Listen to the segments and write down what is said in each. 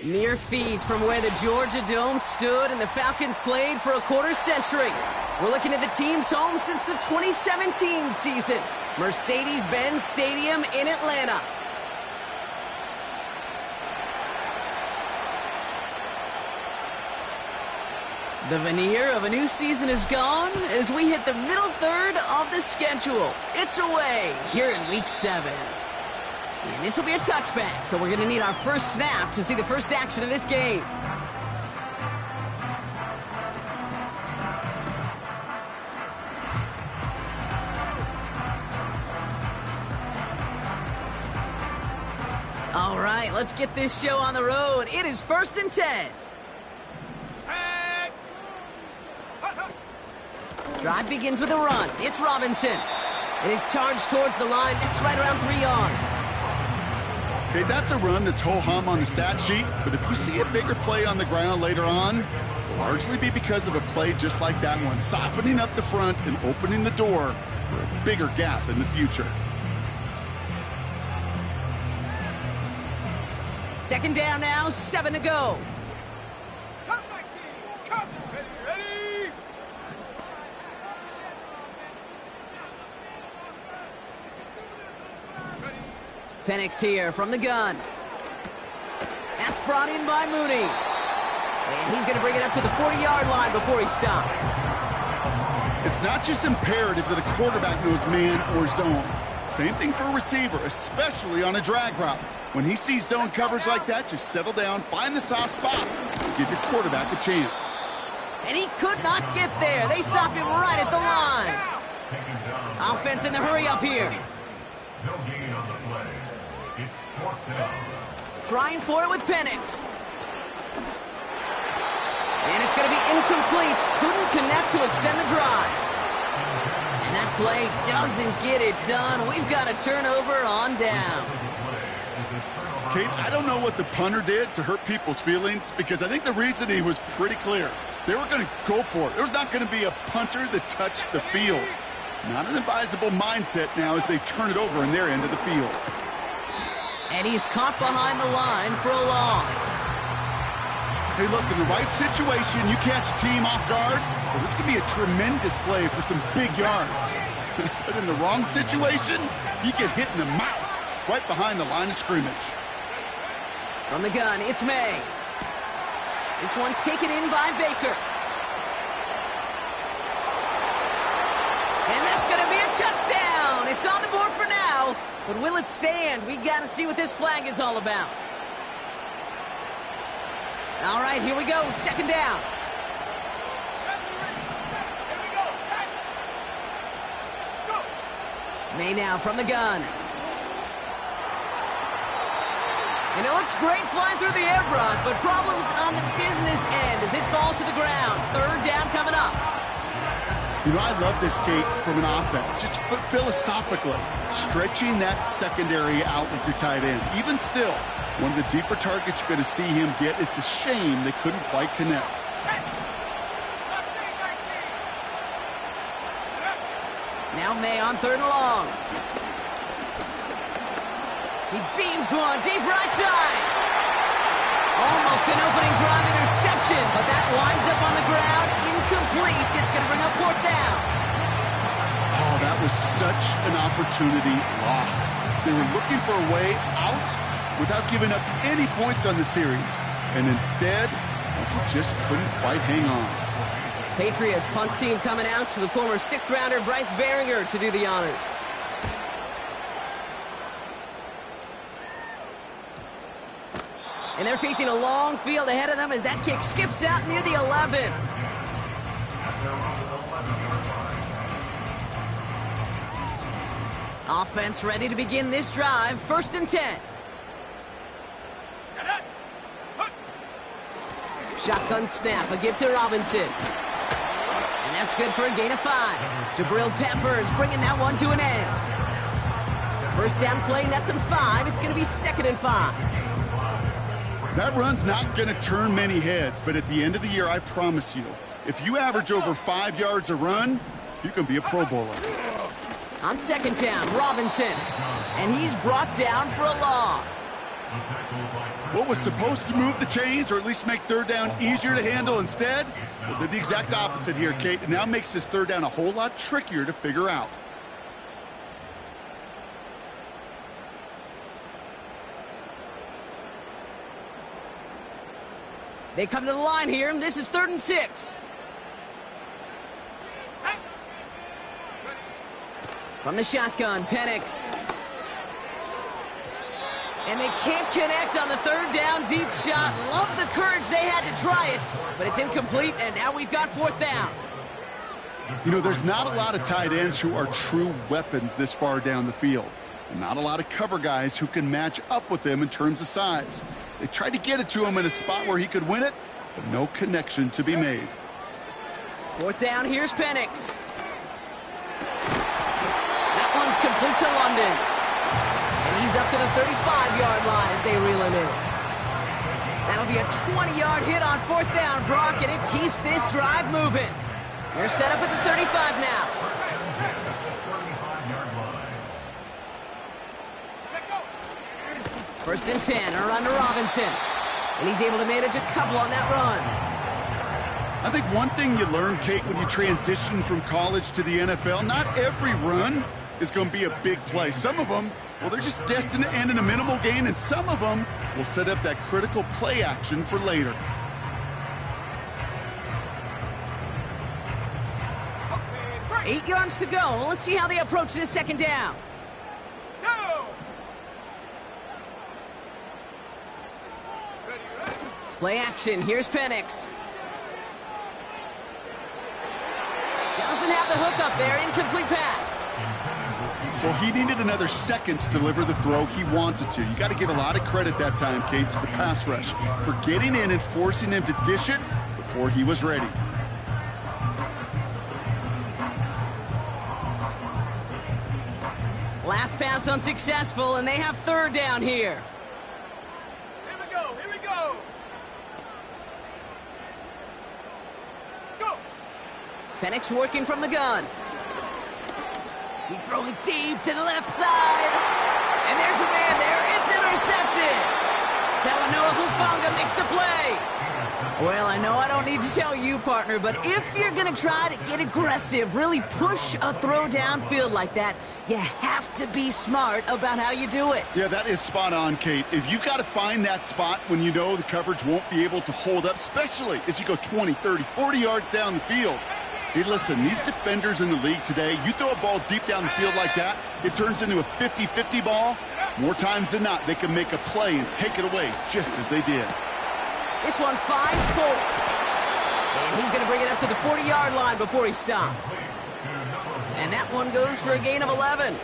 Mere feet from where the Georgia Dome stood and the Falcons played for a quarter century. We're looking at the team's home since the 2017 season. Mercedes-Benz Stadium in Atlanta. The veneer of a new season is gone as we hit the middle third of the schedule. It's away here in Week 7. And this will be a touchback, so we're going to need our first snap to see the first action of this game. All right, let's get this show on the road. It is 1st and 10. Drive begins with a run. It's Robinson. And his charge towards the line. It's right around 3 yards. Okay, that's a run that's ho-hum on the stat sheet, but if you see a bigger play on the ground later on, it'll largely be because of a play just like that one, softening up the front and opening the door for a bigger gap in the future. Second down now, 7 to go. Come, my team! Come! Ready? Penix here from the gun. That's brought in by Mooney. And he's going to bring it up to the 40-yard line before he stopped. It's not just imperative that a quarterback knows man or zone. Same thing for a receiver, especially on a drag route. When he sees zone coverage like that, just settle down, find the soft spot, and give your quarterback a chance. And he could not get there. They stop him right at the line. Offense in the hurry up here. No gain on the play. It's 4th down. Trying for it with Penix. And it's going to be incomplete. Couldn't connect to extend the drive. And that play doesn't get it done. We've got a turnover on down. Kate, I don't know what the punter did to hurt people's feelings because I think the reasoning was pretty clear. They were going to go for it. There was not going to be a punter that touched the field. Not an advisable mindset now as they turn it over in their end of the field. And he's caught behind the line for a loss. Hey, look, in the right situation, you catch a team off guard, well, this could be a tremendous play for some big yards. But in the wrong situation, you get hit in the mouth right behind the line of scrimmage. From the gun, it's May. This one taken in by Baker. And that's going to be a touchdown. It's on the board for now. But will it stand? We got to see what this flag is all about. All right, here we go. 2nd down. May now from the gun. And it looks great flying through the air, Brock, but problems on the business end as it falls to the ground. 3rd down coming up. You know, I love this, Kate, from an offense. Just philosophically, stretching that secondary out with your tight end. Even still, one of the deeper targets you're going to see him get. It's a shame they couldn't quite connect. Now May on 3rd and long. He beams one deep right side. Almost an opening drive interception, but that winds up on the ground. Incomplete. It's going to bring up 4th down. Oh, that was such an opportunity lost. They were looking for a way out without giving up any points on the series. And instead, he just couldn't quite hang on. Patriots punt team coming out for the former 6th-rounder Bryce Baringer to do the honors. And they're facing a long field ahead of them as that kick skips out near the 11. Offense ready to begin this drive. 1st and 10. Shotgun snap, a give to Robinson. And that's good for a gain of 5. Jabril Peppers bringing that one to an end. 1st down play, nets him 5. It's going to be 2nd and 5. That run's not going to turn many heads, but at the end of the year, I promise you, if you average over 5 yards a run, you can be a Pro Bowler. On 2nd down, Robinson. And he's brought down for a loss. What was supposed to move the chains, or at least make third down easier to handle instead, well, did the exact opposite here, Kate. It now makes this third down a whole lot trickier to figure out. They come to the line here, and this is 3rd and 6. From the shotgun, Penix. And they can't connect on the 3rd down deep shot. Love the courage they had to try it, but it's incomplete, and now we've got 4th down. You know, there's not a lot of tight ends who are true weapons this far down the field. And not a lot of cover guys who can match up with them in terms of size. They tried to get it to him in a spot where he could win it, but no connection to be made. 4th down, here's Penix. That one's complete to London. And he's up to the 35-yard line as they reel him in. That'll be a 20-yard hit on 4th down, Brock, and it keeps this drive moving. They're set up at the 35 now. First and 10, a run to Robinson. And he's able to manage a couple on that run. I think one thing you learn, Kate, when you transition from college to the NFL, not every run is going to be a big play. Some of them, well, they're just destined to end in a minimal gain, and some of them will set up that critical play action for later. Okay, 8 yards to go. Let's see how they approach this 2nd down. Go! Play action. Here's Penix. Doesn't have the hook up there. Incomplete pass. Well, he needed another second to deliver the throw he wanted to. You got to give a lot of credit that time, Kate, to the pass rush for getting in and forcing him to dish it before he was ready. Last pass unsuccessful, and they have 3rd down here. Here we go, here we go! Go! Penix working from the gun. He's throwing deep to the left side. And there's a man there. It's intercepted. Talanoa Hufanga makes the play. Well, I know I don't need to tell you, partner, but if you're going to try to get aggressive, really push a throw downfield like that, you have to be smart about how you do it. Yeah, that is spot on, Kate. If you've got to find that spot when you know the coverage won't be able to hold up, especially as you go 20, 30, 40 yards down the field. Hey, listen, these defenders in the league today, you throw a ball deep down the field like that, it turns into a 50-50 ball. More times than not, they can make a play and take it away just as they did. This one finds Polk. And he's going to bring it up to the 40-yard line before he stops. And that one goes for a gain of 11.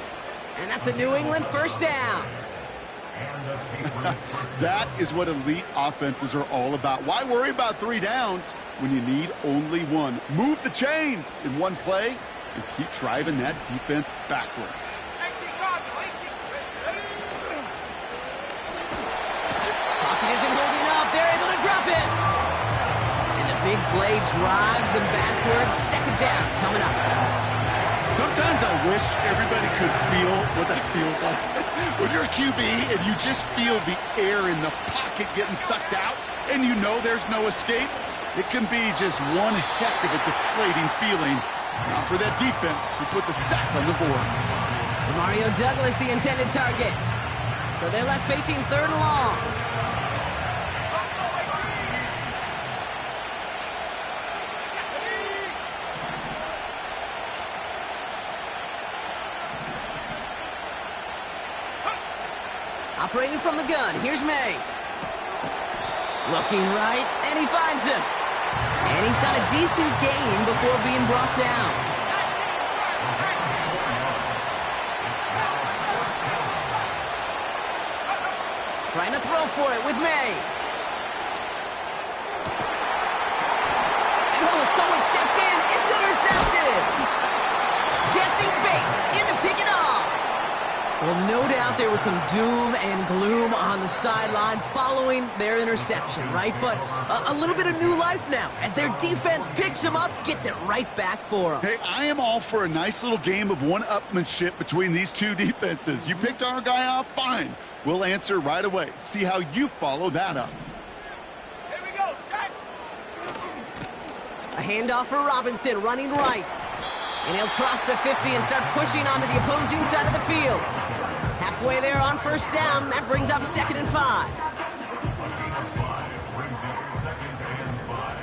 And that's a New England 1st down. That is what elite offenses are all about. Why worry about 3 downs when you need only 1? Move the chains in one play and keep driving that defense backwards. 18, copy, 18, ready? Pocket isn't holding up. They're able to drop it. And the big play drives them backwards. 2nd down coming up. Sometimes I wish everybody could feel what that feels like. When you're a QB and you just feel the air in the pocket getting sucked out and you know there's no escape, it can be just one heck of a deflating feeling. Not for that defense who puts a sack on the board. Mario Douglas, the intended target. So they're left facing 3rd and long. Operating from the gun, here's May. Looking right, and he finds him. And he's got a decent gain before being brought down. Trying to throw for it with May. And oh, someone stepped in. It's intercepted. Jesse Bates in to pick it off. Well, no doubt there was some doom and gloom on the sideline following their interception, right? But a little bit of new life now as their defense picks them up, gets it right back for them. Hey, I am all for a nice little game of one-upmanship between these two defenses. You picked our guy off, fine. We'll answer right away. See how you follow that up. Here we go, set. A handoff for Robinson, running right. And he'll cross the 50 and start pushing onto the opposing side of the field. Halfway there on first down, that brings up 2nd and 5. Brings up 2nd and 5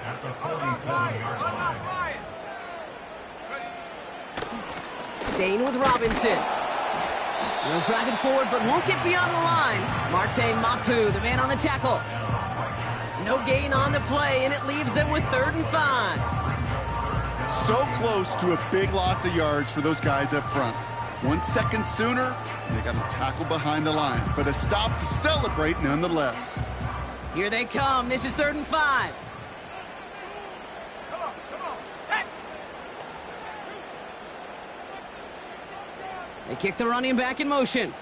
at the 47-yard line. Staying with Robinson. He'll drive it forward, but won't get beyond the line. Marte Mapu, the man on the tackle. No gain on the play, and it leaves them with 3rd and 5. So close to a big loss of yards for those guys up front. 1 second sooner, they got a tackle behind the line, but a stop to celebrate nonetheless. Here they come. This is 3rd and 5. Come on, set. They kick the running back in motion.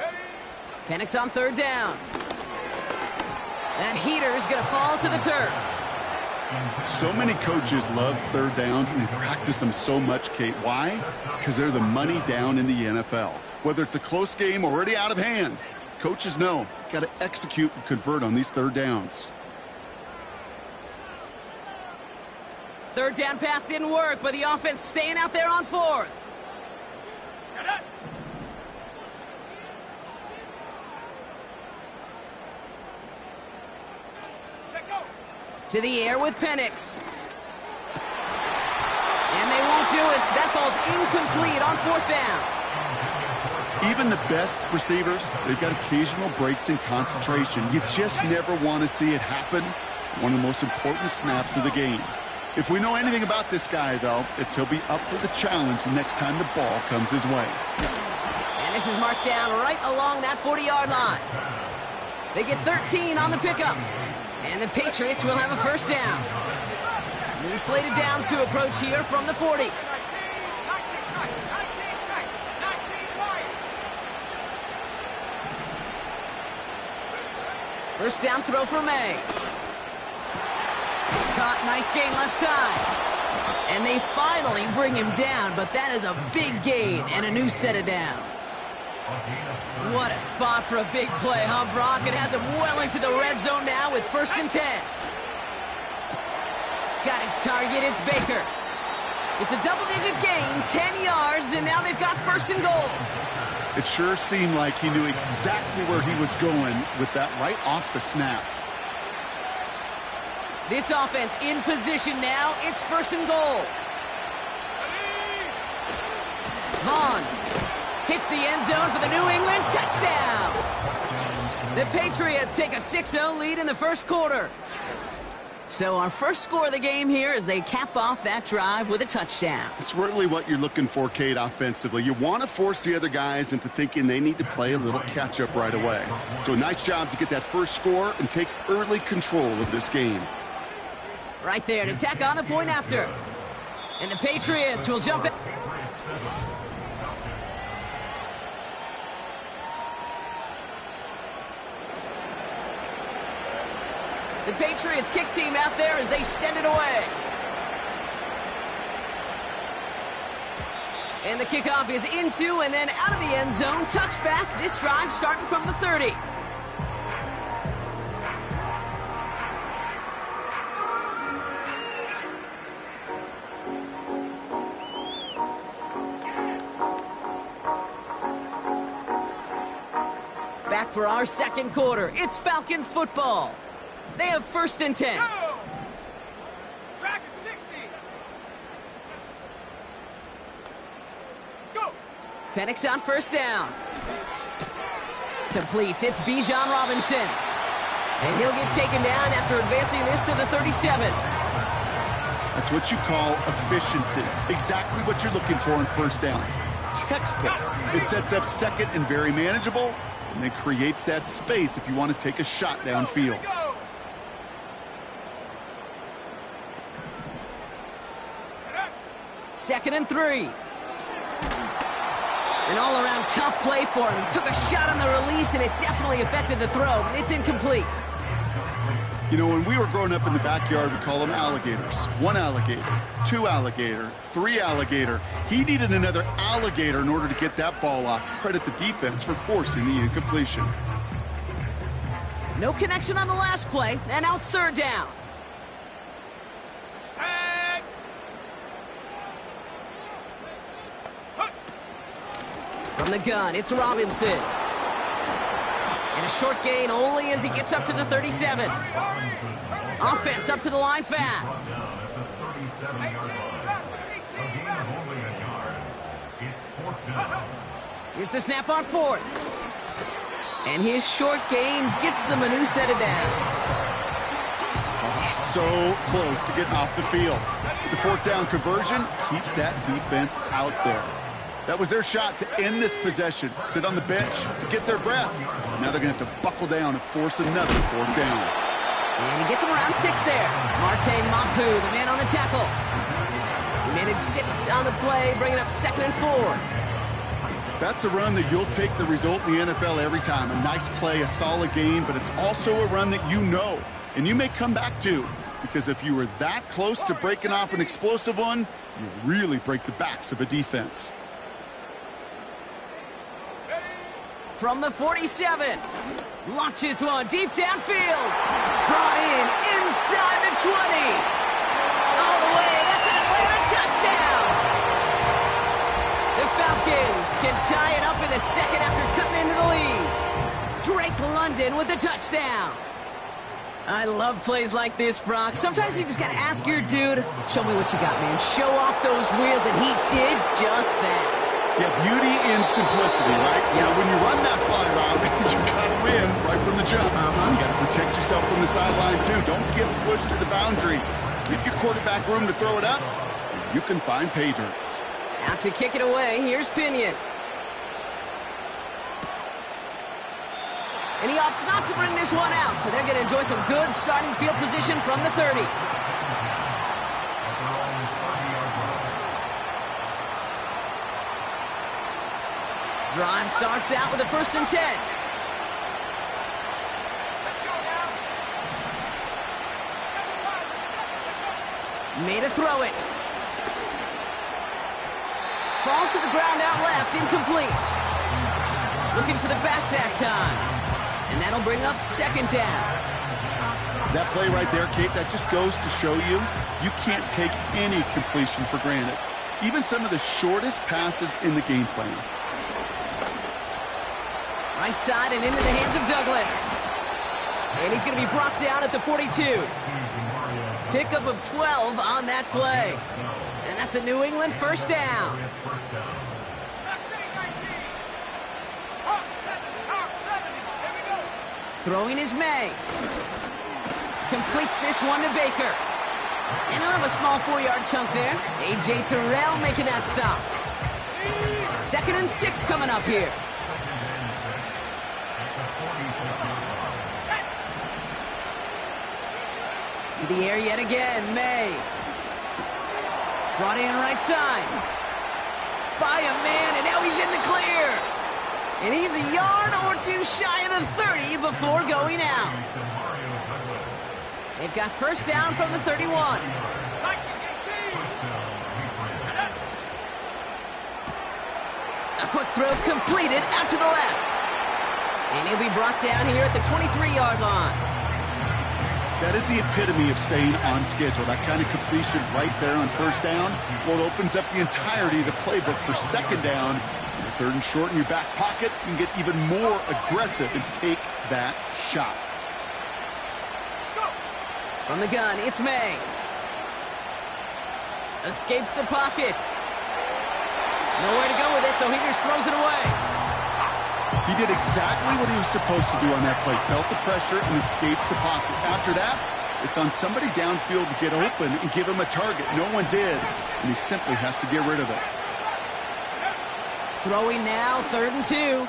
Ready. Penix on 3rd down. That heater is going to fall to the turf. So many coaches love 3rd downs, and they practice them so much, Kate. Why? Because they're the money down in the NFL. Whether it's a close game already out of hand, coaches know, got to execute and convert on these 3rd downs. 3rd down pass didn't work, but the offense staying out there on 4th. Shut up. Check go. To the air with Penix. And they won't do it. So that falls incomplete on 4th down. Even the best receivers, they've got occasional breaks in concentration. You just never want to see it happen. One of the most important snaps of the game. If we know anything about this guy, though, it's he'll be up for the challenge the next time the ball comes his way. And this is marked down right along that 40-yard line. They get 13 on the pickup. And the Patriots will have a 1st down. New slated downs to approach here from the 40. 19 tight, 19 tight, 19 wide. 1st down throw for May. Caught, nice gain left side. And they finally bring him down, but that is a big gain and a new set of downs. What a spot for a big play, huh, Brock? It has him well into the red zone now with 1st and 10. Got his target, it's Baker. It's a double-digit gain, 10 yards, and now they've got 1st and goal. It sure seemed like he knew exactly where he was going with that right off the snap. This offense in position now. It's 1st and goal. Vaughn hits the end zone for the New England touchdown. The Patriots take a 6-0 lead in the 1st quarter. So our first score of the game here as they cap off that drive with a touchdown. It's really what you're looking for, Kate, offensively. You want to force the other guys into thinking they need to play a little catch-up right away. So a nice job to get that first score and take early control of this game. Right there to tack on the point after. And the Patriots will jump in. The Patriots kick team out there as they send it away. And the kickoff is into and then out of the end zone. Touchback. This drive starting from the 30. Back for our second quarter. It's Falcons football. They have 1st and 10. Go. Track at 60. Go. Penix on 1st down. Completes. It's Bijan Robinson. And he'll get taken down after advancing this to the 37. That's what you call efficiency. Exactly what you're looking for in 1st down. Textbook. It sets up 2nd and very manageable, and then creates that space if you want to take a shot downfield. Go. 2nd and 3. An all-around tough play for him. He took a shot on the release, and it definitely affected the throw. It's incomplete. You know, when we were growing up in the backyard, we call them alligators. 1 alligator, 2 alligator, 3 alligator. He needed another alligator in order to get that ball off. Credit the defense for forcing the incompletion. No connection on the last play, and now it's 3rd down. Set. From the gun, it's Robinson. And a short gain only as he gets up to the 37. Offense up to the line fast. Down at the 37-yard line. A gain of only a yard. It's 4th down. Here's the snap on 4th. And his short gain gets them a new set of downs. So close to getting off the field. The 4th down conversion keeps that defense out there. That was their shot to end this possession, sit on the bench to get their breath. Now they're going to have to buckle down and force another 4th down. And he gets him around 6 there. Marte Mapu, the man on the tackle. He managed 6 on the play, bringing up 2nd and 4. That's a run that you'll take the result in the NFL every time. A nice play, a solid game, but it's also a run that you know and you may come back to, because if you were that close to breaking off an explosive one, you really break the backs of a defense. From the 47, launches one deep downfield. Brought in inside the 20. All the way, that's an Atlanta touchdown. The Falcons can tie it up in the 2nd after cutting into the lead. Drake London with the touchdown. I love plays like this, Brock. Sometimes you just gotta ask your dude, show me what you got, man. Show off those wheels, and he did just that. Yeah, beauty in simplicity, right? You know, when you run that fly route, you gotta win right from the jump. You gotta protect yourself from the sideline, too. Don't get pushed to the boundary. Give your quarterback room to throw it up. You can find pay dirt. Out to kick it away, here's Pinion. And he opts not to bring this one out, so they're going to enjoy some good starting field position from the 30. Drive starts out with a 1st and 10. Made a throw it. Falls to the ground out left, incomplete. Looking for the back time. And that'll bring up 2nd down. That play right there, Kate, that just goes to show you, you can't take any completion for granted. Even some of the shortest passes in the game plan. Right side and into the hands of Douglas. And he's going to be brought down at the 42. Pickup of 12 on that play. And that's a New England 1st down. Throwing is May. Completes this one to Baker. And he'll have a small 4-yard chunk there. A.J. Terrell making that stop. 2nd and 6 coming up here. To the air yet again, May. Brought in right side. By a man, and now he's in the clear. And he's a yard or 2 shy of the 30 before going out. They've got 1st down from the 31. A quick throw completed out to the left. And he'll be brought down here at the 23-yard line. That is the epitome of staying on schedule. That kind of completion right there on 1st down. Well, it opens up the entirety of the playbook for 2nd down. 3rd and short in your back pocket, you can get even more aggressive and take that shot. From the gun, it's May. Escapes the pocket. Nowhere to go with it, so he just throws it away. He did exactly what he was supposed to do on that play. Felt the pressure and escapes the pocket. After that, it's on somebody downfield to get open and give him a target. No one did, and he simply has to get rid of it. Throwing now, 3rd and 2.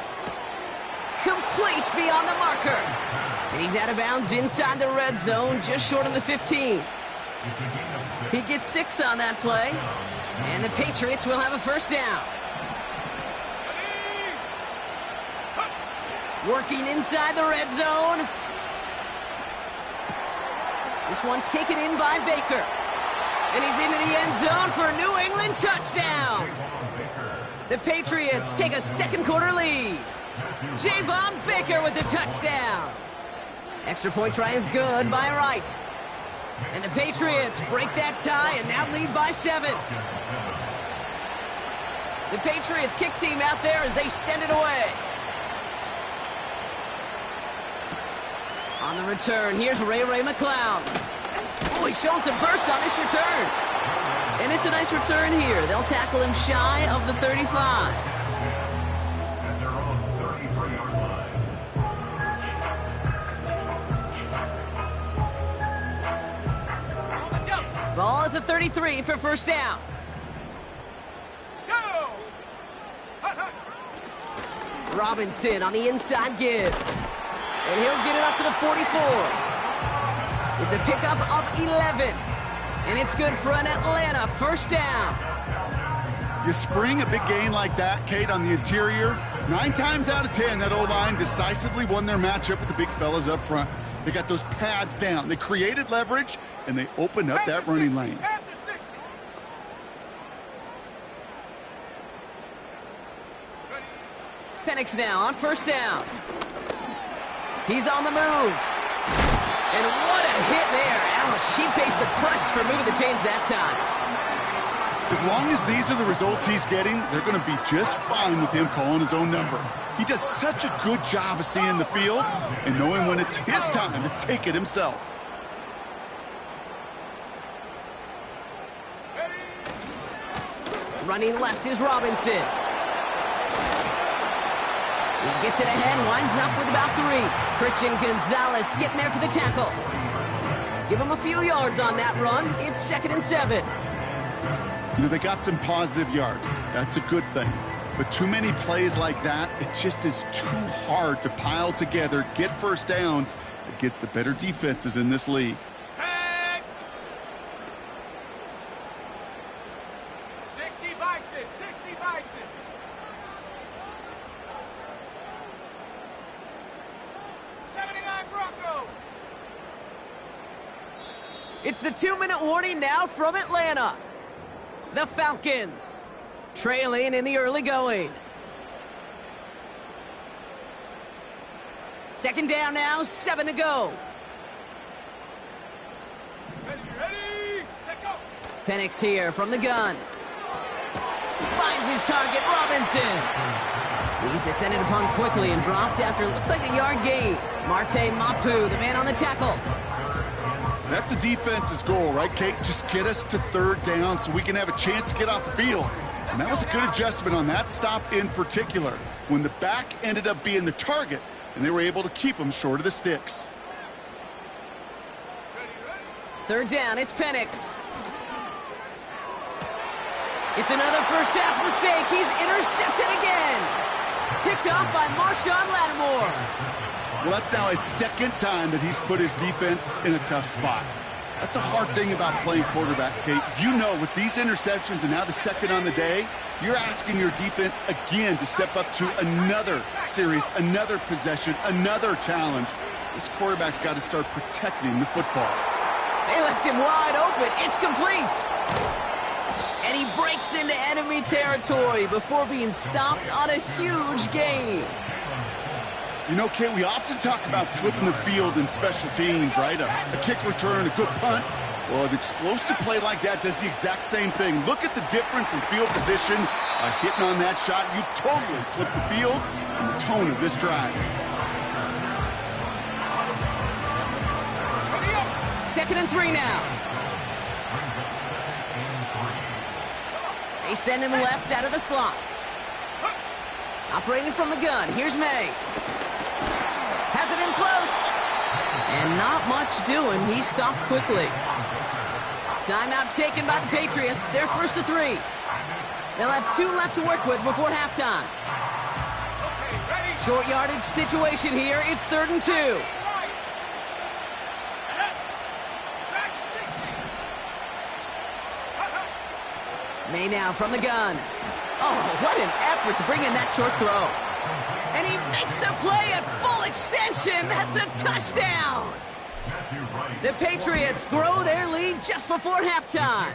Complete beyond the marker. And he's out of bounds inside the red zone, just short of the 15. He gets 6 on that play. And the Patriots will have a 1st down. Working inside the red zone. This one taken in by Baker. And he's into the end zone for a New England touchdown. The Patriots take a second quarter lead. Javon Baker with the touchdown. Extra point try is good by Wright. And the Patriots break that tie and now lead by 7. The Patriots kick team out there as they send it away. On the return, here's Ray McCloud. Oh, he's showing some burst on this return. And it's a nice return here. They'll tackle him shy of the 35. At their own 33-yard line. Ball at the 33 for first down. Go! Robinson on the inside give. And he'll get it up to the 44. It's a pickup of 11. And it's good for an Atlanta first down. You spring a big gain like that, Kate, on the interior. 9 times out of 10, that O-line decisively won their matchup with the big fellas up front. They got those pads down. They created leverage, and they opened up that running lane. At the 60. Penix now on first down. He's on the move. And what a hit there. Ouch, she pays the price for moving the chains that time. As long as these are the results he's getting, they're going to be just fine with him calling his own number. He does such a good job of seeing the field and knowing when it's his time to take it himself. Running left is Robinson. He gets it ahead, winds up with about 3. Christian Gonzalez getting there for the tackle. Give him a few yards on that run. It's 2nd and 7. You know, they got some positive yards. That's a good thing. But too many plays like that, it just is too hard to pile together, get first downs against the better defenses in this league. Tag! 60 Bison, 60 Bison. Bronco. It's the 2-minute warning now from Atlanta. The Falcons trailing in the early going. 2nd down now, 7 to go. Ready, take go. Penix here from the gun. Finds his target, Robinson. He's descended upon quickly and dropped after looks like a yard gain. Marte Mapu, the man on the tackle. That's a defense's goal, right, Kate? Just get us to 3rd down so we can have a chance to get off the field. And that was a good adjustment on that stop in particular, when the back ended up being the target, and they were able to keep him short of the sticks. 3rd down, it's Penix. It's another first half mistake. He's intercepted again. Picked off by Marshawn Lattimore. Well, that's now his 2nd time that he's put his defense in a tough spot. That's a hard thing about playing quarterback, Kate. You know, with these interceptions and now the 2nd on the day, you're asking your defense again to step up to another series, another possession, another challenge. This quarterback's got to start protecting the football. They left him wide open. It's complete. And he breaks into enemy territory before being stopped on a huge gain. You know, Kate, we often talk about flipping the field in special teams, right? A kick return, a good punt. Well, an explosive play like that does the exact same thing. Look at the difference in field position. By hitting on that shot, you've totally flipped the field and the tone of this drive. 2nd and 3 now. They send him left out of the slot. Operating from the gun, here's May. Has it in close. And not much doing. He stopped quickly. Timeout taken by the Patriots. They're 1st to 3. They'll have 2 left to work with before halftime. Short yardage situation here. It's 3rd and 2. May now from the gun. Oh, what an effort to bring in that short throw. And he makes the play at full extension. That's a touchdown. The Patriots grow their lead just before halftime.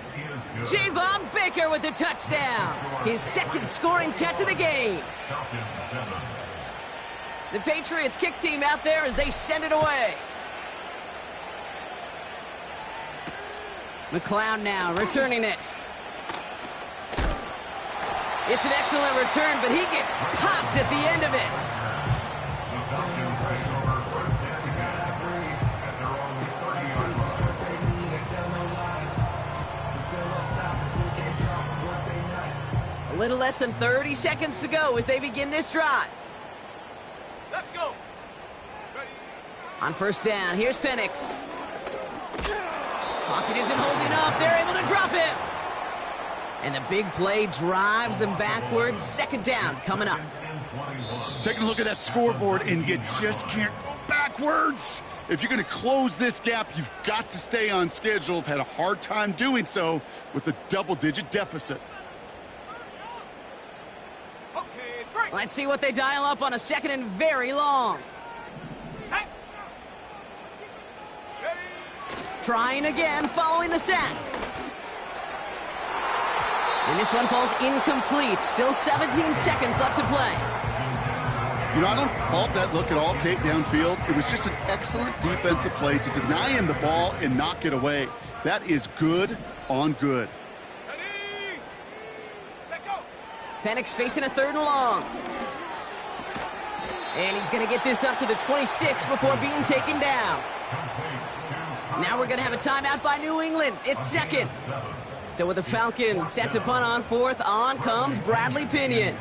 Javon Baker with the touchdown. His second scoring catch of the game. The Patriots kick team out there as they send it away. McLeod now returning it. It's an excellent return, but he gets popped at the end of it. A little less than 30 seconds to go as they begin this drive. Let's go. Ready. On first down, here's Penix. Pocket isn't holding up. They're able to drop it. And the big play drives them backwards. Second down coming up. Taking a look at that scoreboard, and you just can't go backwards. If you're going to close this gap, you've got to stay on schedule. Have had a hard time doing so with a double-digit deficit. Okay, it's break. Let's see what they dial up on a second and very long. Set. Ready. Trying again following the sack. And this one falls incomplete. Still 17 seconds left to play. You know, I don't fault that look at all, Kate, downfield. It was just an excellent defensive play to deny him the ball and knock it away. That is good on good. Ready. Set, go. Penix facing a third and long. And he's going to get this up to the 26 before being taken down. Now we're going to have a timeout by New England. It's second. So with the Falcons set to punt on fourth, on comes Bradley Pinion.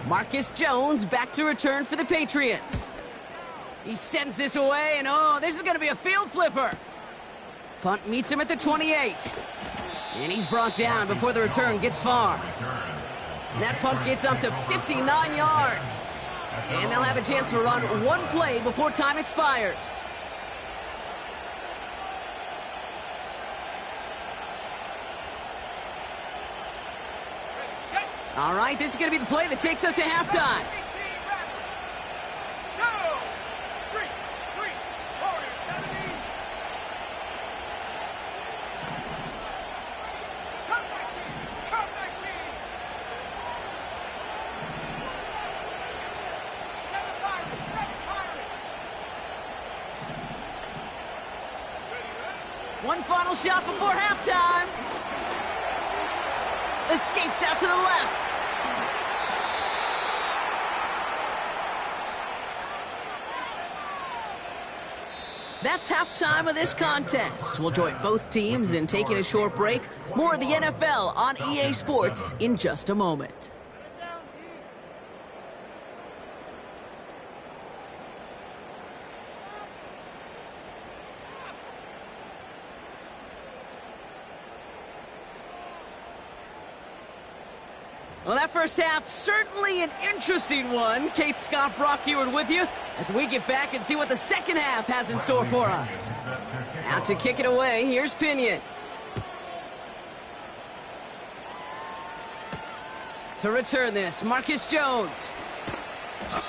Marcus Jones back to return for the Patriots. He sends this away, and oh, this is going to be a field flipper. Punt meets him at the 28. And he's brought down before the return gets far. And that punt gets up to 59 yards. And they'll have a chance to run one play before time expires. All right, this is going to be the play that takes us to halftime. Go. 3, quarter, 70. Come 19. Seven Pirates. One final shot before halftime. Escapes out to the left. That's halftime of this contest. We'll join both teams in taking a short break. More of the NFL on EA Sports in just a moment. Well, that first half, certainly an interesting one. Kate Scott Brock here with you as we get back and see what the second half has in store for us. Out to kick it away, here's Pinion. To return this, Marcus Jones.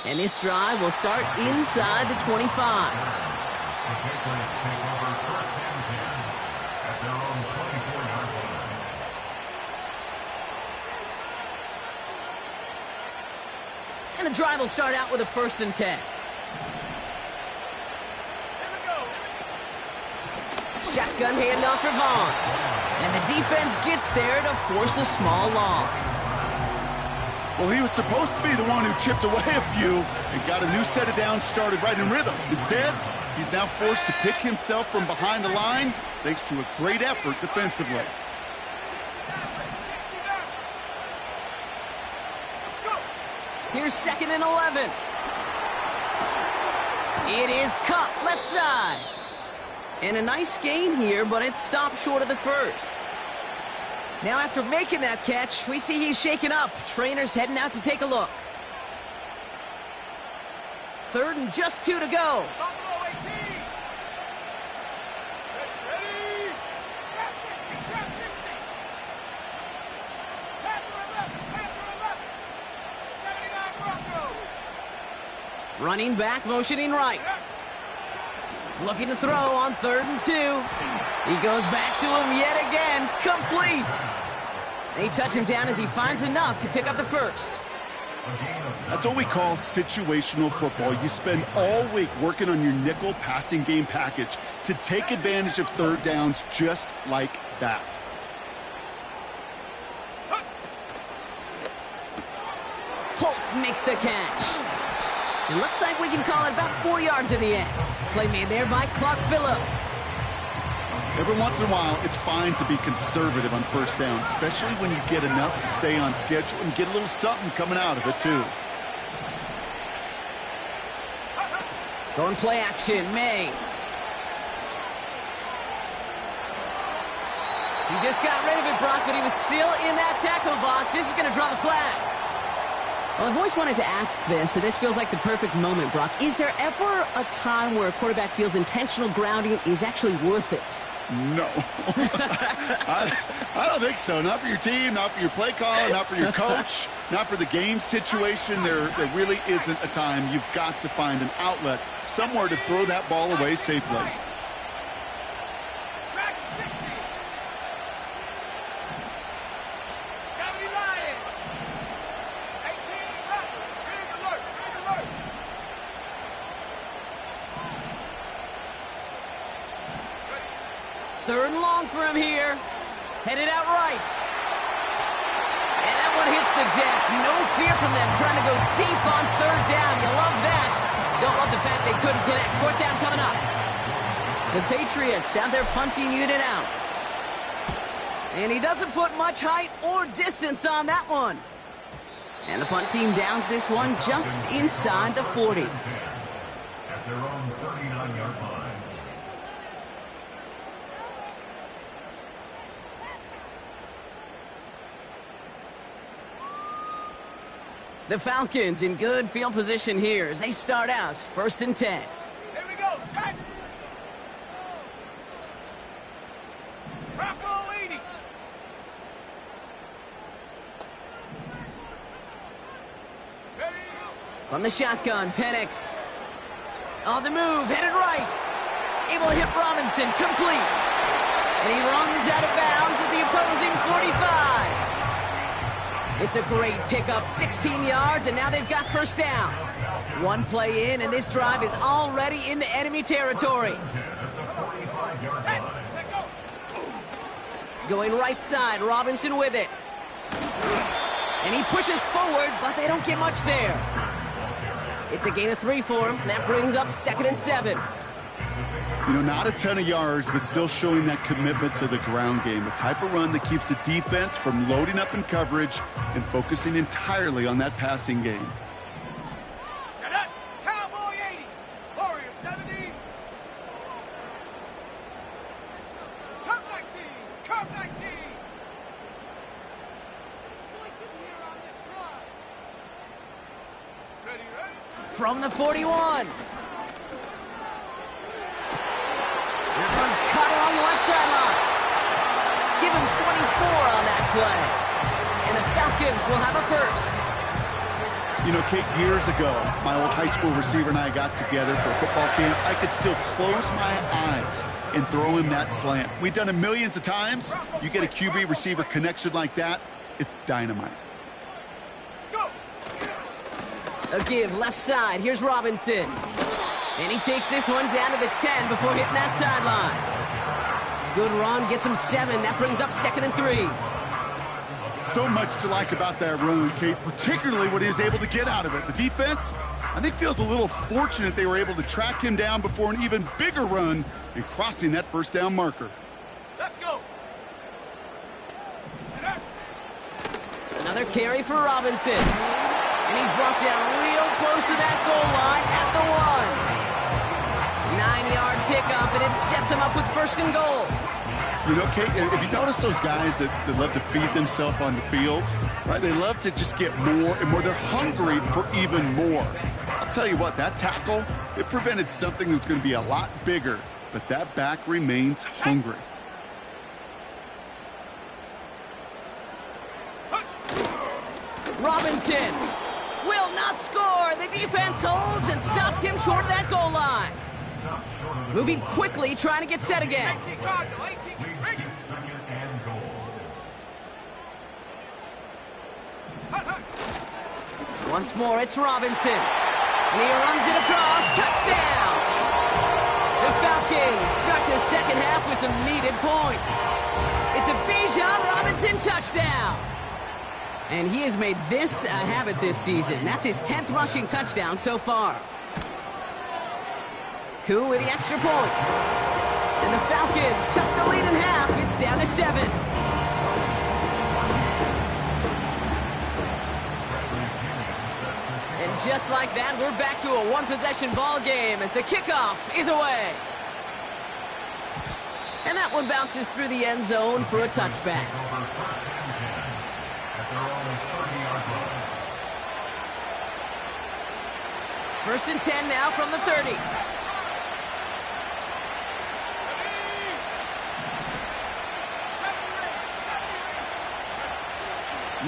And this drive will start inside the 25. And the drive will start out with a 1st and 10. Shotgun handoff for Vaughn. And the defense gets there to force a small loss. Well, he was supposed to be the one who chipped away a few and got a new set of downs started right in rhythm. Instead, he's now forced to pick himself from behind the line thanks to a great effort defensively. Here's 2nd and 11. It is cut left side. And a nice gain here, but it's stopped short of the first. Now after making that catch, we see he's shaken up. Trainer's heading out to take a look. 3rd and just 2 to go. Running back, motioning right. Looking to throw on 3rd and 2. He goes back to him yet again. Complete. They touch him down as he finds enough to pick up the first. That's what we call situational football. You spend all week working on your nickel passing game package to take advantage of 3rd downs just like that. Polk makes the catch. It looks like we can call it about 4 yards in the end. Play made there by Clark Phillips. Every once in a while, it's fine to be conservative on 1st down, especially when you get enough to stay on schedule and get a little something coming out of it, too. Going play action, May. He just got rid of it, Brock, but he was still in that tackle box. This is going to draw the flag. Well, I've always wanted to ask this, so this feels like the perfect moment, Brock. Is there ever a time where a quarterback feels intentional grounding is actually worth it? No. I don't think so. Not for your team, not for your play caller, not for your coach, not for the game situation. There really isn't a time. You've got to find an outlet, somewhere to throw that ball away safely. Third and long for him here. Headed out right. And that one hits the deck. No fear from them trying to go deep on 3rd down. You love that. Don't love the fact they couldn't connect. 4th down coming up. The Patriots have their punting unit out. And he doesn't put much height or distance on that one. And the punt team downs this one just inside the 40. At their own 39-yard line. The Falcons in good field position here as they start out 1st and 10. Here we go, set. Rocco 80. Ready. From the shotgun, Penix. On the move, headed right. Able to hit Robinson, complete. And he runs out of bounds at the opposing 45. It's a great pickup, 16 yards, and now they've got 1st down. One play in, and this drive is already into enemy territory. Going right side, Robinson with it. And he pushes forward, but they don't get much there. It's a gain of 3 for him. That brings up 2nd and 7. You know, not a ton of yards, but still showing that commitment to the ground game. The type of run that keeps the defense from loading up in coverage and focusing entirely on that passing game. Set up. Cowboy 80. Warrior 70. Curve 19. Curve 19. Ready, ready. From the 41. That one's cut along the left sideline. Give him 24 on that play. And the Falcons will have a first. You know, Kate, years ago, my old high school receiver and I got together for a football camp. I could still close my eyes and throw him that slant. We've done it millions of times. You get a QB receiver connection like that, it's dynamite. Go. A give left side. Here's Robinson. And he takes this one down to the 10 before hitting that sideline. Good run, gets him 7. That brings up 2nd and 3. So much to like about that run, Kate, particularly what he was able to get out of it. The defense, I think, feels a little fortunate they were able to track him down before an even bigger run and crossing that 1st down marker. Let's go. Another carry for Robinson. And he's brought down real close to that goal line at the 1. 9-yard pickup, and it sets him up with 1st and goal. You know, Kate, if you notice those guys that love to feed themselves on the field, right? They love to just get more and more. They're hungry for even more. I'll tell you what, that tackle, it prevented something that's going to be a lot bigger, but that back remains hungry. Robinson will not score. The The defense holds and stops him short of that goal line. Moving quickly, trying to get set again. 18 Cardinal, 18 Leads ready. to second and goal. Once more, it's Robinson. And he runs it across. Touchdown! The Falcons start the second half with some needed points. It's a Bijan Robinson touchdown. And he has made this a habit this season. That's his 10th rushing touchdown so far. Koo with the extra point. And the Falcons chuck the lead in half. It's down to 7. And just like that, we're back to a one-possession ball game as the kickoff is away. And that one bounces through the end zone for a touchback. First and 10 now from the 30.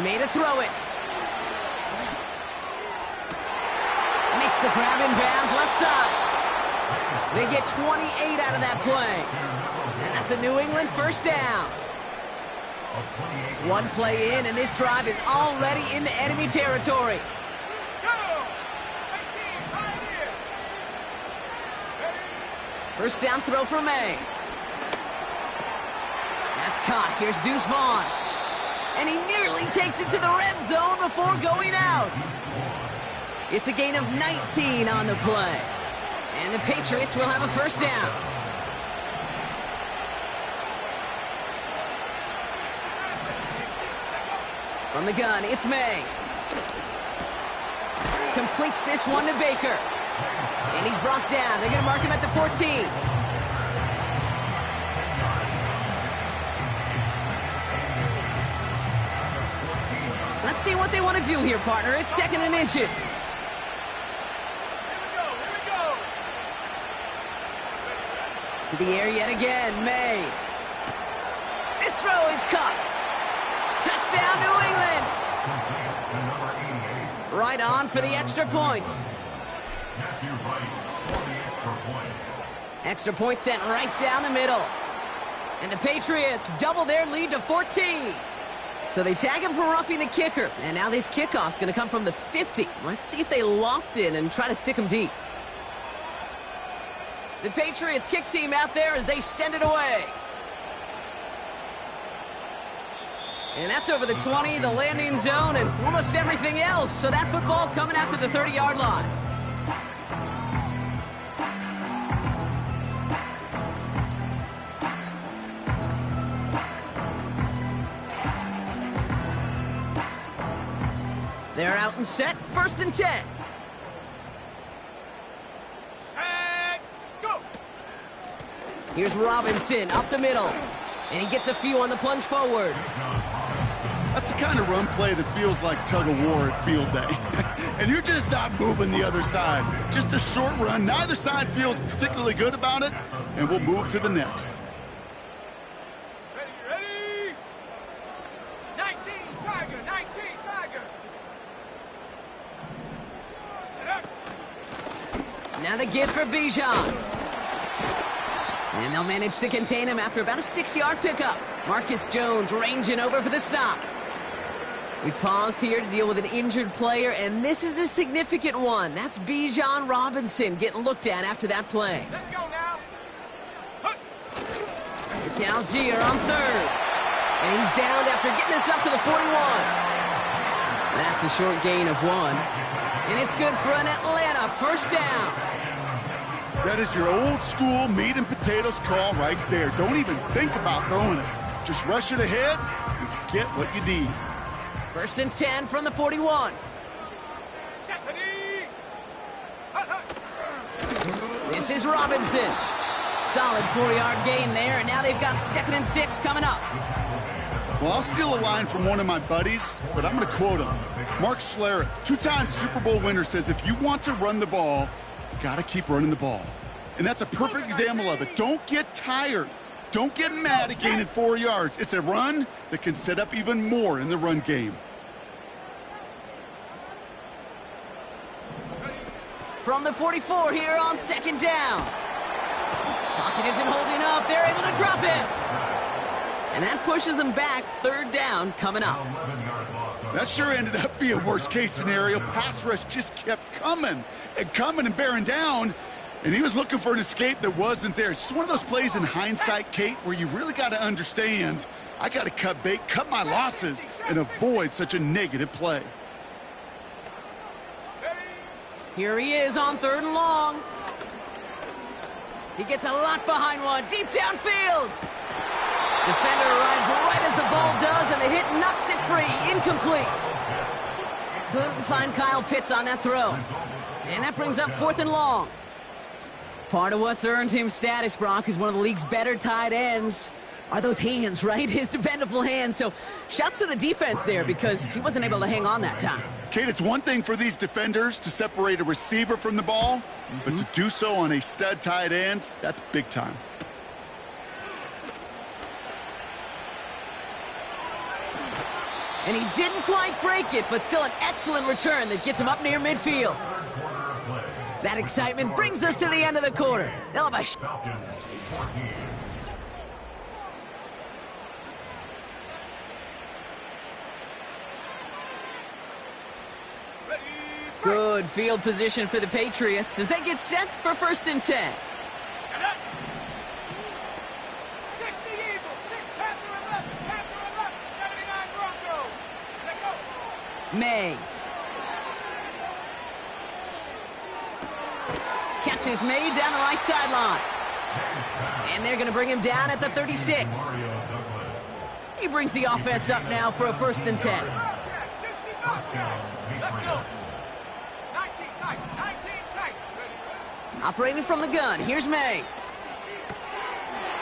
Made a throw it. Makes the grab in bounds left side. They get 28 out of that play. And that's a New England first down. One play in, and this drive is already into enemy territory. First down throw for May. That's caught. Here's Deuce Vaughn. And he nearly takes it to the red zone before going out. It's a gain of 19 on the play. And the Patriots will have a first down. From the gun, it's May. Completes this one to Baker. And he's brought down. They're going to mark him at the 14. Let's see what they want to do here, partner. It's second and inches. Here we go. To the air yet again, May. This throw is caught. Touchdown, New England. Right on for the extra point. Extra point sent right down the middle. And the Patriots double their lead to 14. So they tag him for roughing the kicker. And now this kickoff's going to come from the 50. Let's see if they loft it and try to stick him deep. The Patriots kick team out there as they send it away. And that's over the 20, the landing zone, and almost everything else. So that football coming out to the 30-yard line. They're out and set, first and 10. Set, go. Here's Robinson up the middle. And he gets a few on the plunge forward. That's the kind of run play that feels like tug-of-war at field day. And you're just not moving the other side. Just a short run. Neither side feels particularly good about it. And we'll move to the next. Ready. 19 Tiger, 19 Tiger. Now the give for Bijan. And they'll manage to contain him after about a 6-yard pickup. Marcus Jones ranging over for the stop. We paused here to deal with an injured player, and this is a significant one. That's Bijan Robinson getting looked at after that play. Let's go now. It's Algier on third. And he's down after getting this up to the 41. That's a short gain of 1. And it's good for an Atlanta first down. That is your old school meat and potatoes call right there. Don't even think about throwing it. Just rush it ahead and get what you need. First and 10 from the 41. Stephanie. This is Robinson. Solid 4-yard gain there, and now they've got second and 6 coming up. Well, I'll steal a line from one of my buddies, but I'm going to quote him. Mark Schlereth, 2-time Super Bowl winner, says if you want to run the ball, you got to keep running the ball. And that's a perfect example of it. Don't get tired. Don't get mad at gaining 4 yards. It's a run that can set up even more in the run game. Ready, from the 44 here on second down. Pocket isn't holding up. They're able to drop him. And that pushes them back. Third down coming up. That sure ended up being a worst-case scenario. Pass rush just kept coming and bearing down. And he was looking for an escape that wasn't there. It's just one of those plays in hindsight, Kate, where you really got to understand, I got to cut bait, cut my losses, and avoid such a negative play. Here he is on third and long. He gets a lot behind one, deep downfield. Defender arrives right as the ball does, and the hit knocks it free. Incomplete. Couldn't find Kyle Pitts on that throw. And that brings up fourth and long. Part of what's earned him status, Brock, is one of the league's better tight ends are those hands, right? His dependable hands. So shouts to the defense there because he wasn't able to hang on that time. Kate, it's one thing for these defenders to separate a receiver from the ball, but to do so on a stud tight end, that's big time. And he didn't quite break it, but still an excellent return that gets him up near midfield. That excitement brings us to the end of the quarter. They'll have a Falcons 14. good field position for the Patriots as they get set for 1st and 10. 60 Eagles, 6 Panther and left, 79 Broncos. Take go. May. Catches May down the right sideline. And they're going to bring him down at the 36. He brings the offense up now for a 1st and 10. 60 Let's go. 19 tight, 19 tight. Operating from the gun, here's May.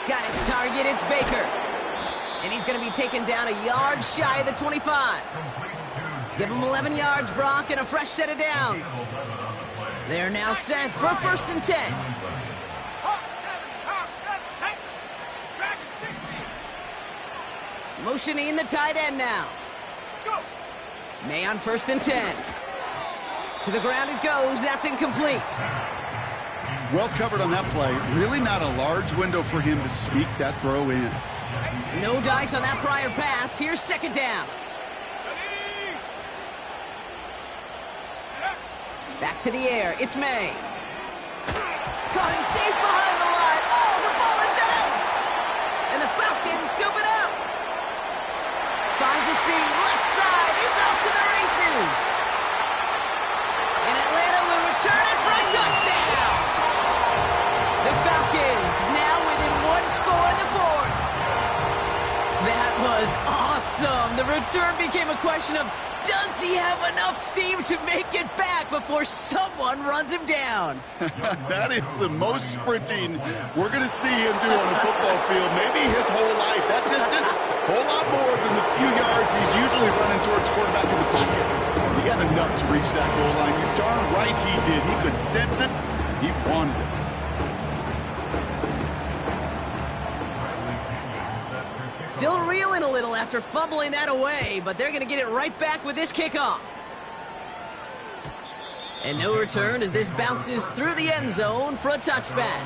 Got his target, it's Baker. And he's going to be taken down a yard shy of the 25. Give him 11 yards, Brock, and a fresh set of downs. They're now set for 1st and 10. Hawk 7, tight. Dragon 60. Motioning the tight end now. Go. May on 1st and 10. To the ground it goes. That's incomplete. Well covered on that play. Really not a large window for him to sneak that throw in. No dice on that prior pass. Here's 2nd down. Back to the air. It's May. Caught him deep behind the line. Oh, the ball is out. And the Falcons scoop it up. Finds a seam. Left side. He's off to the races. And Atlanta will return it for a touchdown. The Falcons now within 1 score in the 4th. That was awesome. The return became a question of, does he have enough steam to make it back before someone runs him down? That is the most sprinting we're going to see him do on a football field. Maybe his whole life. That distance, a whole lot more than the few yards he's usually running towards quarterback in the pocket. He got enough to reach that goal line. You're darn right he did. He could sense it. He wanted it. Still reeling a little after fumbling that away, but they're going to get it right back with this kickoff. And no return as this bounces through the end zone for a touchback.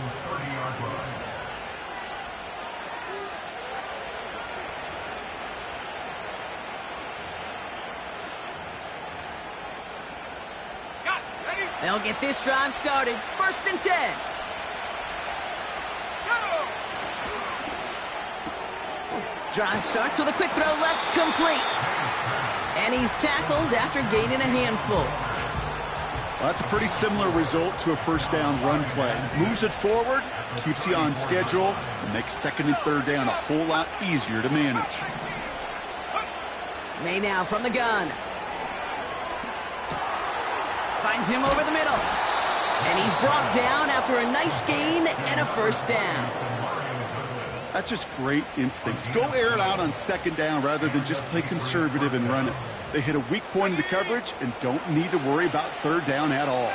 Got it. Ready? They'll get this drive started. 1st and 10. Go. Drive starts with a quick throw left, complete. And he's tackled after gaining a handful. Well, that's a pretty similar result to a 1st down run play. Moves it forward, keeps you on schedule, and makes 2nd and 3rd down a whole lot easier to manage. May now from the gun. Finds him over the middle. And he's brought down after a nice gain and a 1st down. That's just great instincts. Go air it out on 2nd down rather than just play conservative and run it. They hit a weak point in the coverage and don't need to worry about 3rd down at all.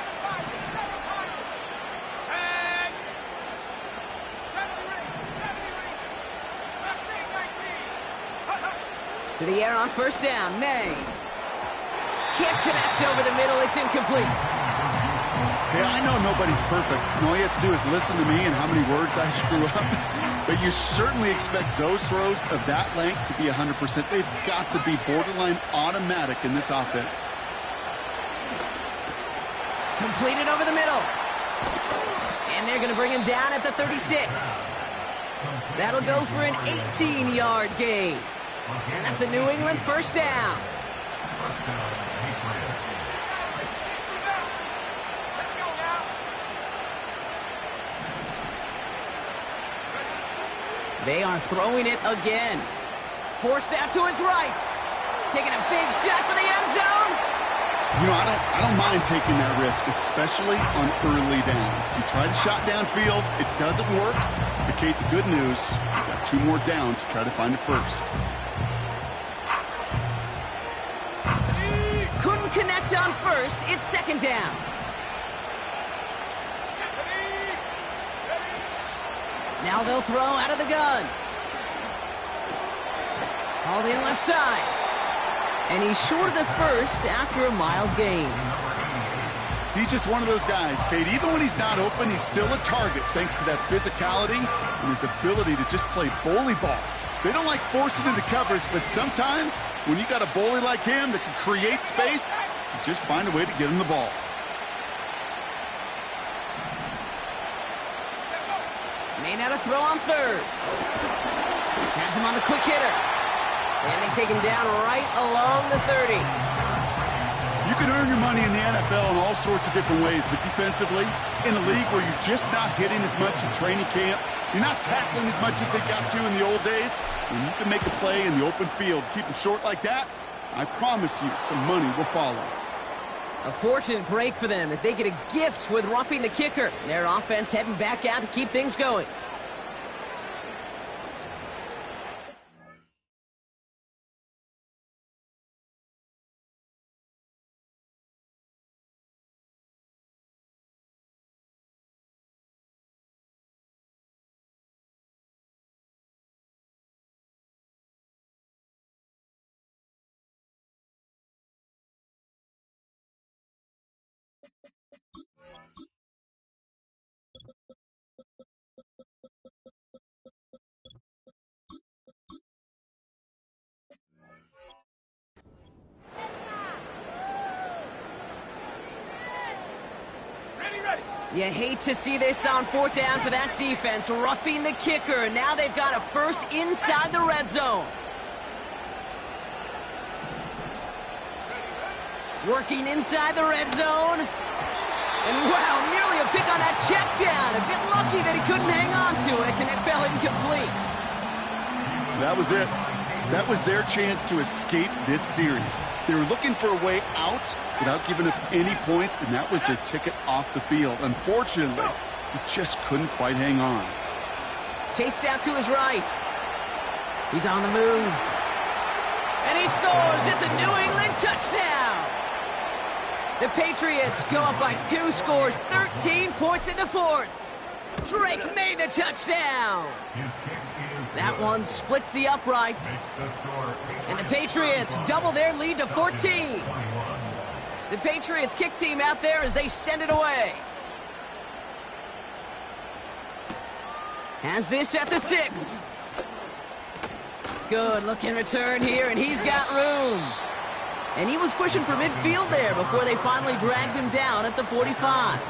To the air on 1st down, May. Can't connect over the middle, it's incomplete. Hey, I know nobody's perfect, and all you have to do is listen to me and how many words I screw up. But you certainly expect those throws of that length to be 100%. They've got to be borderline automatic in this offense. Completed over the middle. And they're going to bring him down at the 36. That'll go for an 18-yard gain. And that's a New England first down. They are throwing it again. Forced out to his right. Taking a big shot for the end zone. You know, I don't mind taking that risk, especially on early downs. You try to shot downfield, it doesn't work. But Kate, the good news, you've got 2 more downs to try to find it first. Couldn't connect on first. It's second down. Now they'll throw out of the gun. Hauled in left side. And he's short of the first after a mild gain. He's just one of those guys, Kate. Even when he's not open, he's still a target thanks to that physicality and his ability to just play bully ball. They don't like forcing into coverage, but sometimes when you got a bully like him that can create space, you just find a way to get him the ball. May not have throw on third. Has him on the quick hitter. And they take him down right along the 30. You can earn your money in the NFL in all sorts of different ways, but defensively, in a league where you're just not hitting as much in training camp, you're not tackling as much as they got to in the old days, when you can make a play in the open field, keep them short like that, I promise you some money will follow. A fortunate break for them as they get a gift with roughing the kicker. Their offense heading back out to keep things going. You hate to see this on fourth down for that defense, roughing the kicker. Now they've got a first inside the red zone. Working inside the red zone. And wow, nearly a pick on that check down. A bit lucky that he couldn't hang on to it, and it fell incomplete. That was it. That was their chance to escape this series. They were looking for a way out without giving up any points, and that was their ticket off the field. Unfortunately, he just couldn't quite hang on. Chased out to his right. He's on the move. And he scores. It's a New England touchdown. The Patriots go up by 2 scores, 13 points in the fourth. Drake made the touchdown. That one splits the uprights. And the Patriots double their lead to 14. The Patriots kick team out there as they send it away. Has this at the 6. Good looking return here, and he's got room. And he was pushing for midfield there before they finally dragged him down at the 45.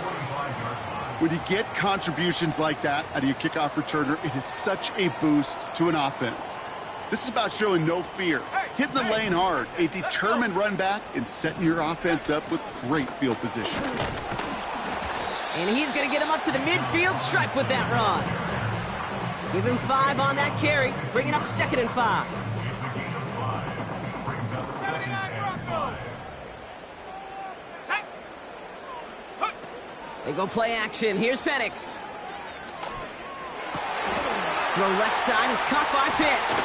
When you get contributions like that out of your kickoff returner, it is such a boost to an offense. This is about showing no fear, hitting the lane hard, a determined run back, and setting your offense up with great field position. And he's going to get him up to the midfield stripe with that run. Give him 5 on that carry, bringing up 2nd and 5. They go play action. Here's Penix. Throw left side is caught by Pitts.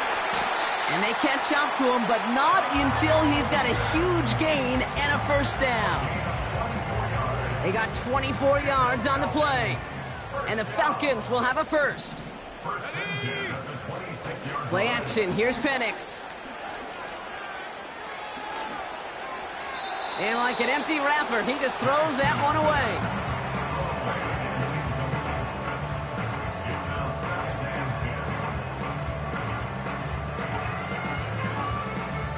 And they catch up to him, but not until he's got a huge gain and a first down. They got 24 yards on the play. And the Falcons will have a first. Play action. Here's Penix. And like an empty wrapper, he just throws that one away. It's now 2nd and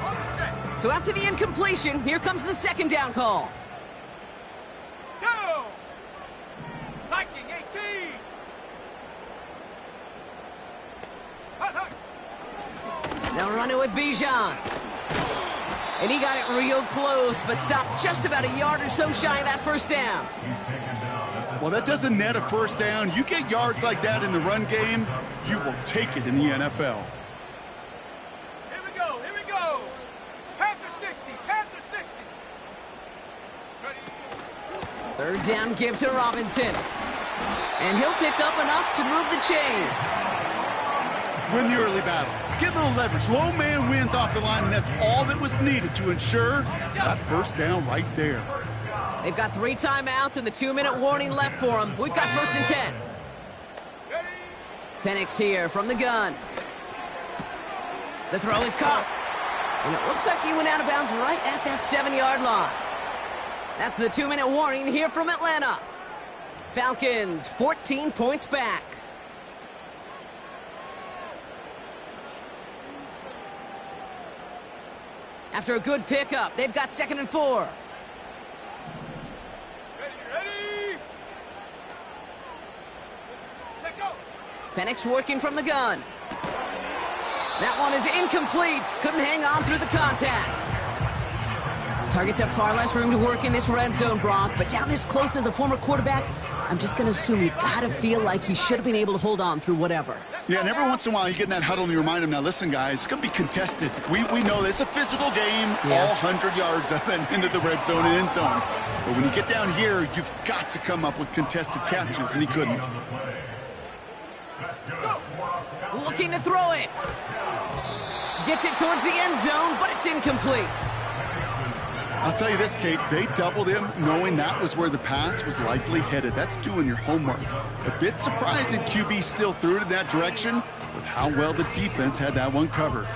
10. On the set. So after the incompletion, here comes the second down call. Go! Viking 18! Hut, hut. They'll run it with Bijan. And he got it real close, but stopped just about a yard or so shy of that first down. Well, that doesn't net a first down. You get yards like that in the run game, you will take it in the NFL. Here we go, here we go! Panther 60, Panther 60! Ready? Third down give to Robinson. And he'll pick up enough to move the chains. Win the early battle. Get a little leverage. Low man wins off the line, and that's all that was needed to ensure that first down right there. They've got 3 timeouts and the 2-minute warning left for them. We've got 1st and 10. Ready? Penix here from the gun. The throw is caught. And it looks like he went out of bounds right at that 7-yard line. That's the 2-minute warning here from Atlanta. Falcons 14 points back. After a good pickup, they've got 2nd and 4. Ready, ready! Set, go! Penix working from the gun. That one is incomplete. Couldn't hang on through the contact. Targets have far less room to work in this red zone, Brock, but down this close as a former quarterback, I'm just going to assume you got to feel like he should have been able to hold on through whatever. Yeah, and every once in a while you get in that huddle and you remind him, now listen, guys, it's going to be contested. We know this. It's a physical game, all 100 yards up and into the red zone and end zone. But when you get down here, you've got to come up with contested catches, and he couldn't. Looking to throw it. Gets it towards the end zone, but it's incomplete. I'll tell you this, Kate, they doubled him knowing that was where the pass was likely headed. That's doing your homework. A bit surprising QB still threw it in that direction with how well the defense had that one covered.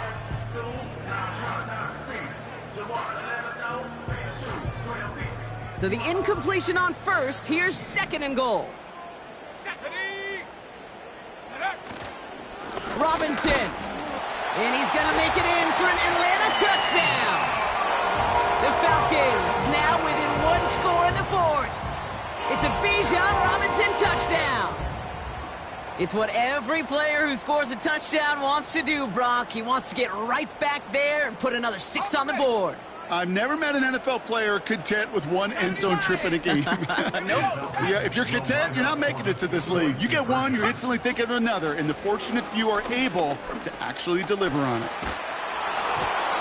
So the incompletion on first. Here's 2nd and goal. Set, ready! Set up! Robinson. And he's going to make it in for an Atlanta touchdown. The Falcons now within 1 score in the 4th. It's a Bijan Robinson touchdown. It's what every player who scores a touchdown wants to do, Brock. He wants to get right back there and put another 6 on the board. I've never met an NFL player content with 1 end zone trip in a game. Nope. Yeah, if you're content, you're not making it to this league. You get one, you're instantly thinking of another, and the fortunate few are able to actually deliver on it.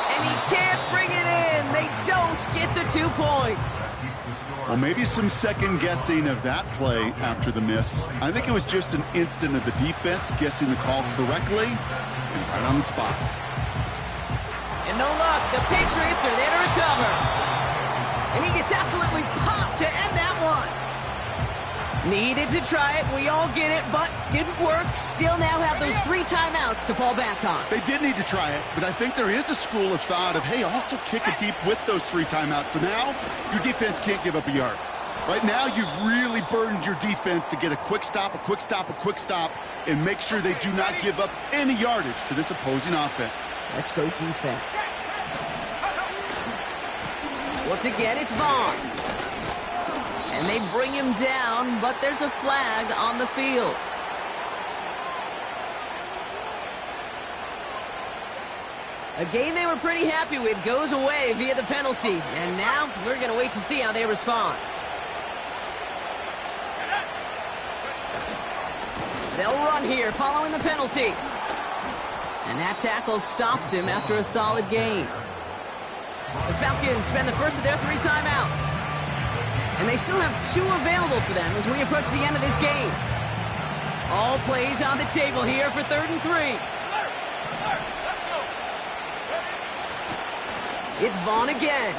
And he can't bring it in. They don't get the 2 points. Well, maybe some second guessing of that play after the miss. I think it was just an instant of the defense guessing the call correctly and right on the spot. And no luck. The Patriots are there to recover. And he gets absolutely popped to end that one. Needed to try it. We all get it, but didn't work. Still now have those 3 timeouts to fall back on. They did need to try it, but I think there is a school of thought of, hey, also kick it deep with those 3 timeouts. So now your defense can't give up a yard. Right now, you've really burdened your defense to get a quick stop, a quick stop, a quick stop, and make sure they do not give up any yardage to this opposing offense. Let's go defense. Once again, it's Vaughn. And they bring him down, but there's a flag on the field. A game they were pretty happy with goes away via the penalty. And now we're going to wait to see how they respond. They'll run here following the penalty. And that tackle stops him after a solid gain. The Falcons spend the first of their 3 timeouts. And they still have 2 available for them as we approach the end of this game. All plays on the table here for 3rd and 3. It's Vaughn again.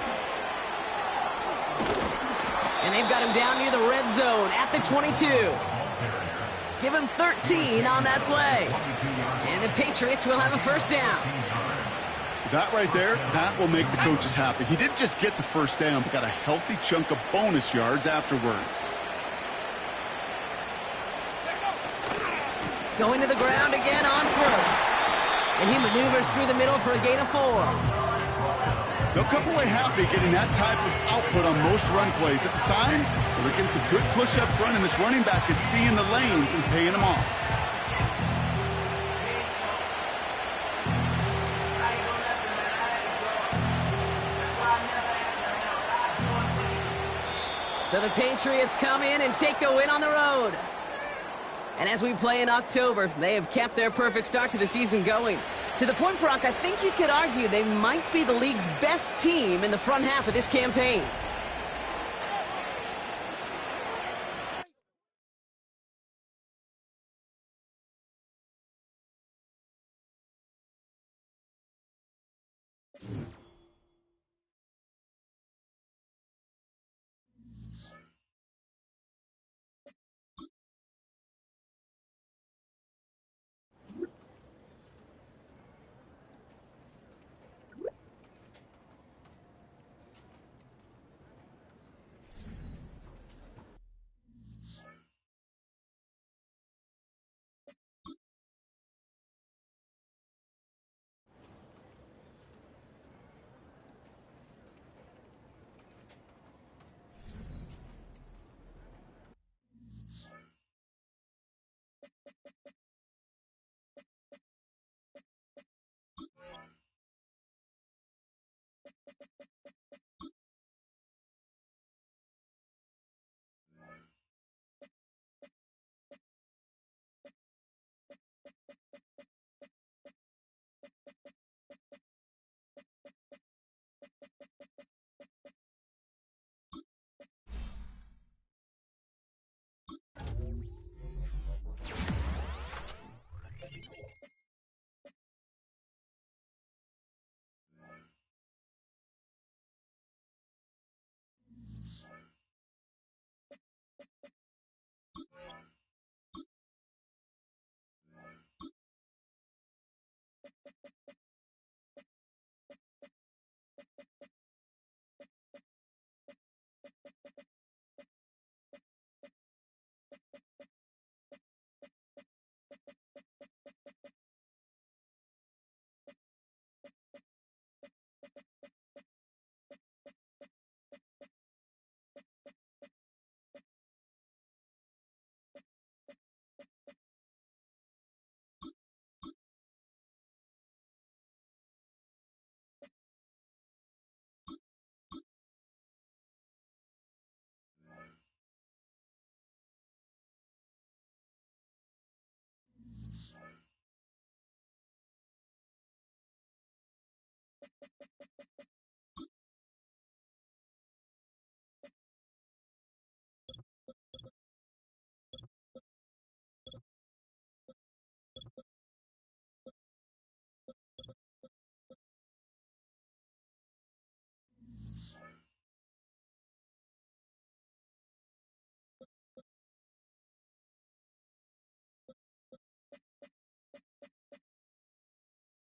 And they've got him down near the red zone at the 22. Give him 13 on that play. And the Patriots will have a first down. That right there, that will make the coaches happy. He didn't just get the first down, but got a healthy chunk of bonus yards afterwards. Going to the ground again on first. And he maneuvers through the middle for a gain of 4. They'll come away happy getting that type of output on most run plays. It's a sign that they're getting some good push up front, and this running back is seeing the lanes and paying them off. So the Patriots come in and take the win on the road. And as we play in October, they have kept their perfect start to the season going. To the point, Brock, I think you could argue they might be the league's best team in the front half of this campaign.